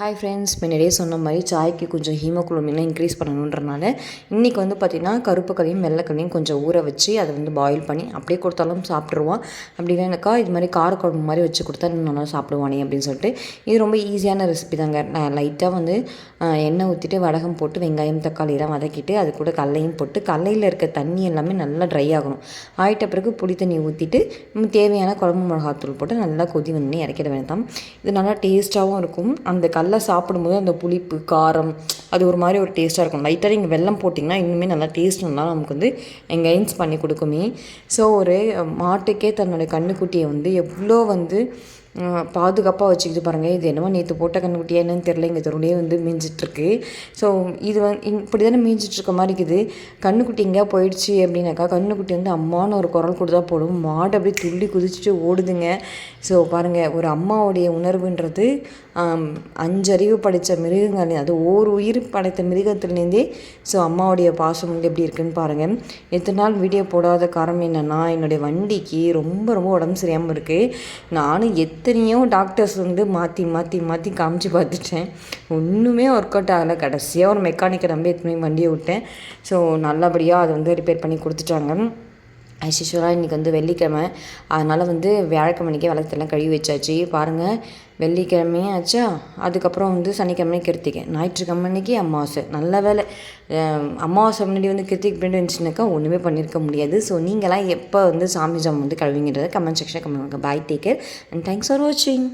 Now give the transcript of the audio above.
Hi friends, முன்னாடியே சொன்ன மாதிரி சாய்க்கு கொஞ்சம் ஹீமோகுளோபின்லாம் இன்க்ரீஸ் பண்ணணுன்றனால இன்றைக்கி பார்த்திங்கன்னா கருப்பு கல்லையும் வெள்ளைக்கல்லையும் கொஞ்சம் ஊற வச்சு அதை பாயில் பண்ணி அப்படியே கொடுத்தாலும் சாப்பிட்ருவான். அப்படி இல்லைனாக்கா இது மாதிரி காரக்குழம்பு மாதிரி வச்சு கொடுத்தா இன்னும் நல்லா சாப்பிடுவானே அப்படின்னு சொல்லிட்டு இது ரொம்ப ஈஸியான ரெசிபி தாங்க. நான் லைட்டாக எண்ணெய் ஊற்றிட்டு வடகம் போட்டு வெங்காயம் தக்காளியெல்லாம் வதக்கிட்டு அது கூட கடலையும் போட்டு கடலையில் இருக்க தண்ணி எல்லாமே நல்லா ட்ரை ஆகணும். ஆகிட்ட பிறகு புளி தண்ணி ஊற்றிட்டு தேவையான குழம்பு மிளகாத்தூள் போட்டு நல்லா கொதி வந்து இறக்கிட வேண்டாம். இது நல்லா டேஸ்ட்டாகவும் இருக்கும். அந்த கடலை சாப்பிடும்போது அந்த புளிப்பு காரம் அது ஒரு மாதிரி ஒரு டேஸ்ட்டாக இருக்கும். லைட்டாக நீங்கள் வெல்லம் போட்டிங்கன்னா இன்னுமே நல்லா டேஸ்ட் நல்லா நமக்கு என்ஹான்ஸ் பண்ணி கொடுக்குமே. ஸோ ஒரு மாட்டுக்கே தன்னுடைய கன்றுக்குட்டியை எவ்வளோ பாதுகாப்பாக வச்சுக்கிட்டு பாருங்கள். இது என்னமோ நேற்று போட்ட கன்றுக்குட்டியா என்னன்னு தெரில, இங்கே தெருவுலேயே மேய்ஞ்சிட்ருக்கு. ஸோ இது இப்படி தானே மேய்ஞ்சிட்ருக்க மாதிரி இருக்குது. கன்றுக்குட்டி எங்கேயா போயிடுச்சு அப்படின்னாக்கா கன்றுக்குட்டி அம்மானு ஒரு குரல் கொடுத்தா போடும், மாடு அப்படியே துள்ளி குதிச்சுட்டு ஓடுதுங்க. ஸோ பாருங்கள், ஒரு அம்மாவுடைய உணர்வுன்றது 5 அறிவு படைத்த மிருகங்கள், அது ஓர் உயிர் படைத்த மிருகத்துலேருந்தே ஸோ அம்மாவுடைய பாசம் எப்படி இருக்குதுன்னு பாருங்கள். எத்தனை நாள் வீடியோ போடாத காரணம் என்னென்னா என்னுடைய வண்டிக்கு ரொம்ப ரொம்ப உடம்பு சரியாமல் இருக்குது. நானும் எத்தனையோ டாக்டர்ஸ் மாற்றி மாற்றி மாற்றி காமிச்சு பார்த்துட்டேன், ஒன்றுமே ஒர்க் அவுட் ஆகலை. கடைசியாக ஒரு மெக்கானிக்கை நம்பி எத்தனை வண்டியை விட்டேன். ஸோ நல்லபடியாக அதை ரிப்பேர் பண்ணி கொடுத்துட்டாங்க. ஆஸ்யூஷுவலாக இன்றைக்கி வெள்ளிக்கிழமை, அதனால் வியாழக்கிழமைக்கே விளக்கத்தெல்லாம் கழுவி வச்சாச்சு. பாருங்கள், வெள்ளிக்கிழமையே ஆச்சா, அதுக்கப்புறம் சனிக்கிழமை கிருத்திகை, ஞாயிற்றுக்கிழமை அன்றைக்கி அமாவாசை. நல்ல வேலை, அமாவாசை முன்னாடி கிருத்திகை பின்னாடி இருந்துச்சுனாக்கா ஒன்றுமே பண்ணியிருக்க முடியாது. ஸோ நீங்களாம் எப்போ சாமி ஜாம் கழுவிங்கிறத கமெண்ட் செக்ஷனில் கமெண்ட் பண்ணுங்கள். Bye, take care and thanks for வாட்சிங்.